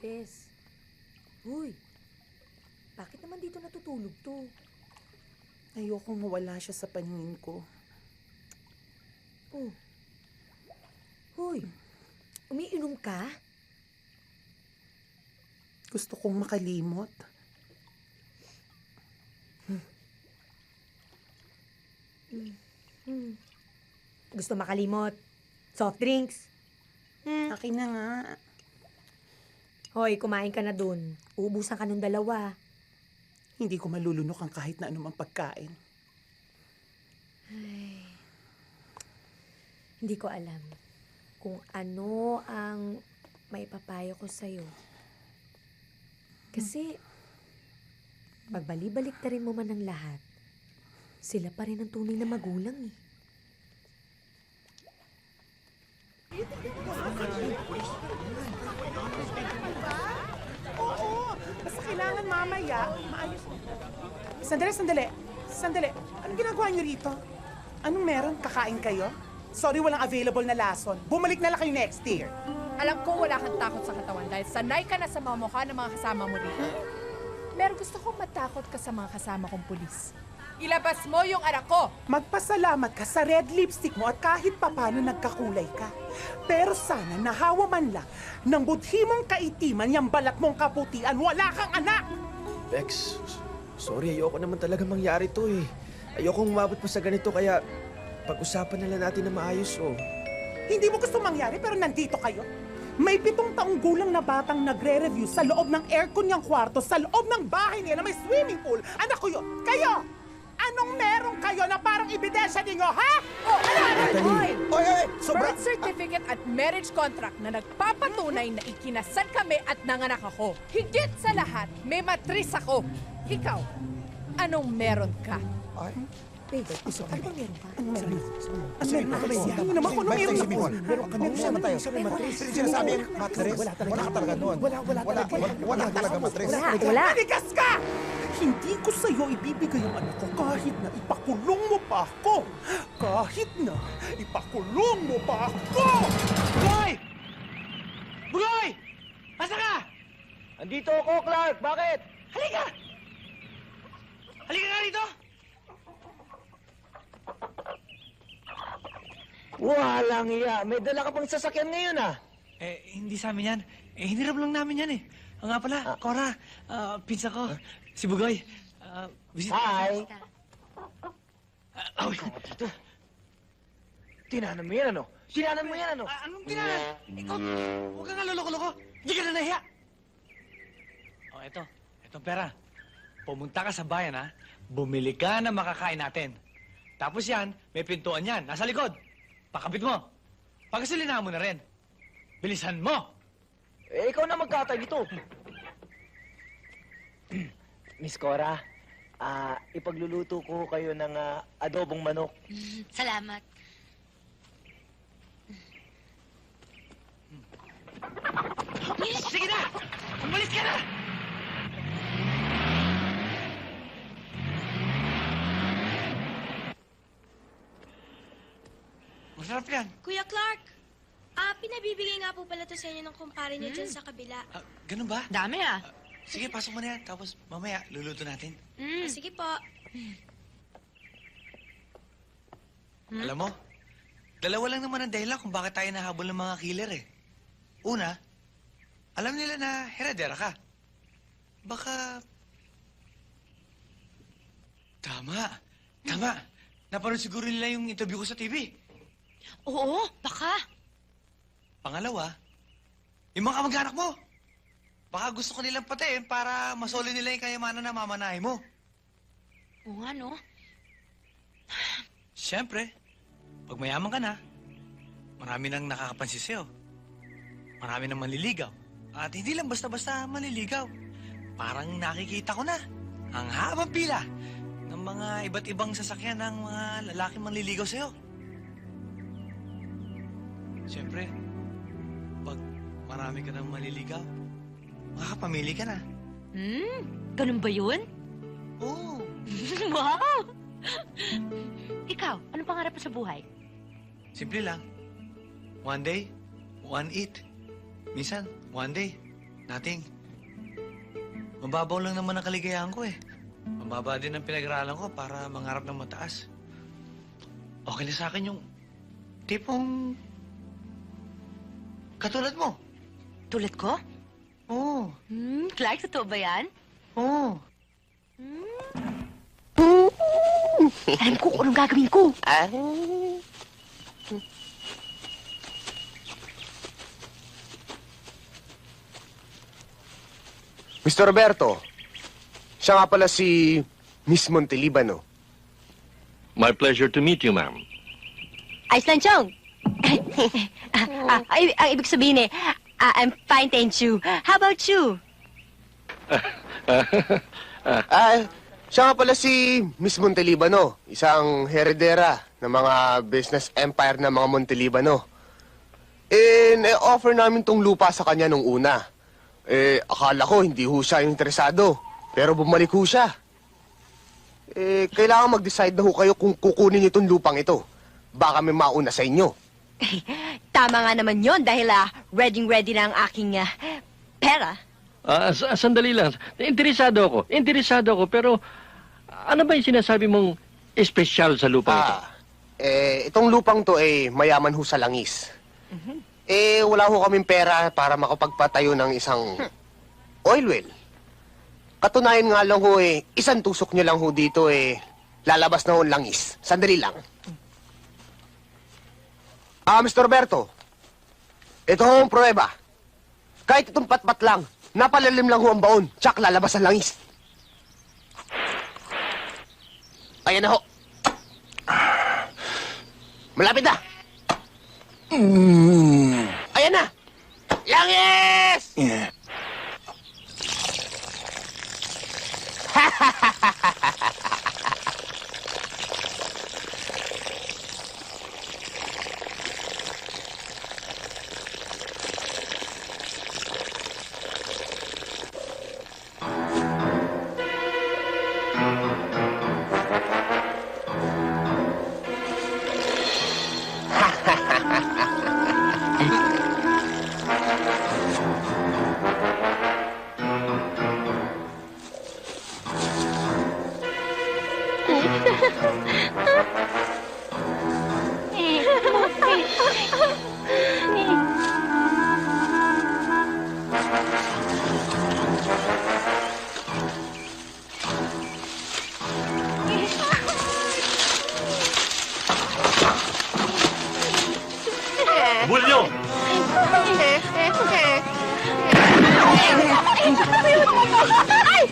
Tess. Uy, bakit naman dito natutulog to? Ayokong mawala siya sa paningin ko. Oh. Uy, umiinom ka? Gusto kong makalimot. Gusto makalimot? Soft drinks? Akin na nga. Hoy, kumain ka na dun. Uubusan ka ng 2. Hindi ko malulunok ang kahit na anumang pagkain. Hindi ko alam kung ano ang maipapayo ko sa'yo. Kasi, pagbali-balik na rin mo man ang lahat, sila pa rin ang tunay na magulang eh. Oo, basta kailangan mamaya, maayos. Sandali. Anong ginagawa niyo rito? Anong meron? Kakain kayo? Sorry, walang available na lason. Bumalik na lang kayo next year. Alam ko wala kang takot sa katawan dahil sanay ka na sa mga mukha ng mga kasama mo rito. Pero gusto kong matakot ka sa mga kasama kong pulis. Ilabas mo yung anak ko! Magpasalamat ka sa red lipstick mo at kahit papano nagkakulay ka. Pero sana nahawa man lang ng budhi mong kaitiman yung balat mong kaputian, wala kang anak! Bex, sorry, ayoko naman talaga mangyari to eh. Ayokong umabot pa sa ganito kaya pag-usapan na lang natin na maayos oh. Hindi mo gusto mangyari pero nandito kayo. May 7 taong gulang na batang nagre-review sa loob ng aircon niyang kwarto, sa loob ng bahay niya na may swimming pool. Anak ko yun, kayo! Anong meron kayo na parang ebidensya ninyo, ha? Oh, Natalie! Oy! Birth certificate at marriage contract na nagpapatunay na ikinasal kami at nanganak ako. Higit sa lahat, may matris ako. Ikaw, anong meron ka? Wait, ano bang meron ka? Ano meron? Ano naman kung ano meron ako? Meron kami naman tayo. Sinasabi yung matres. Wala ka talaga noon. Wala talaga matres. Wala. Manigas ka! Hindi ko sa'yo ibibigay ang anak ko kahit na ipakulong mo pa ako. Kahit na ipakulong mo pa ako! Bugoy! Bugoy! Asa ka? Andito ako, Clark! Bakit? Halika! Halika nga rito! Walang iya! May dala ka pang sasakyan ngayon ah! Hindi sa amin yan. Hiniram lang namin yan eh. Nga pala, Cora, pizza ko, si Bugoy. Visit Hi! Uy, Dito. Tinanan mo yan ano? Tinanan mo yan ano? anong tinanan? Ikaw, huwag ka nga loloko-loko. Hindi ka na nahiya. Etong pera. Pumunta ka sa bayan, ha? Bumili ka ng makakain natin. Tapos yan, may pintuan yan. Nasa likod. Pakapit mo. Pagkasilinahan mo na rin. Bilisan mo! Ikaw na magkatay dito. Miss Cora, ipagluluto ko kayo ng adobong manok. Salamat. Sige na! Umalis ka na! Masarap yan. Kuya Clark, pinabibigay nga po pala to sa inyo ng kumpare niyo dyan sa kabila. Ganun ba? Dami ah. Sige, pasok mo na yan. Tapos mamaya, luluto natin. Sige po. Alam mo, dalawa lang naman ang dahilan kung bakit tayo nahabol ng mga killer eh. Una, alam nila na heredera ka. Baka... Tama. Napanood siguro nila yung interview ko sa TV. Oo, baka. Pangalawa, yung mga kamag-anak mo. Baka gusto ko nilang patayin para masoli nila yung kayamanan na mamanahin mo. Oo nga, no? Siyempre, pag mayaman ka na, marami nang nakakapansin sa'yo. Marami nang manliligaw. At hindi lang basta-basta manliligaw. Parang nakikita ko na ang habang pila ng mga iba't ibang sasakyan ng mga lalaking manliligaw sa'yo. Siyempre, pag marami ka nang manliligaw, makakapamili ka na. Ganun ba yun? Oo. Wow! Ikaw, anong pangarap mo sa buhay? Simple lang. One day, one eat. Minsan, one day, Nating, mababaw lang naman ang kaligayahan ko eh. Mababa din ang pinag-aralan ko para mangarap ng mataas. Okay na sa akin yung tipong katulad mo. Tulad ko? Oo. Clark, totoo ba yan? Oo. Alam ko kung anong gagawin ko. Mr. Roberto, siya nga pala si Miss Montelibano. My pleasure to meet you, ma'am. Ayos lang, Chong. Ang ibig sabihin I'm fine, thank you. How about you? Siya nga pala si Miss Montelibano, isang heredera ng mga business empire ng mga Montelibano. Na-offer namin tong lupa sa kanya nung una. Akala ko hindi ho siya interesado, pero bumalik ho siya. Kailangan mag-decide na ho kayo kung kukunin niyo itong lupang ito. Baka may mauna sa inyo. Tama nga naman yon dahil ready na ang aking pera. Sandali lang. Interesado ako, pero ano ba yung sinasabi mong espesyal sa lupa ito? Itong lupang to mayaman ho sa langis. Wala ho kaming pera para makapagpatayo ng isang oil well. Katunayan nga lang ho isang tusok niyo lang ho dito lalabas na ho ang langis. Sandali lang. Mr. Roberto, ito ho ang pruweba. Kahit itong patpat lang, napalalim lang ho ang baon, tsak lalabas ang langis. Ayan na ho. Malapit na. Ayan na. Langis! Bulyo! Ay!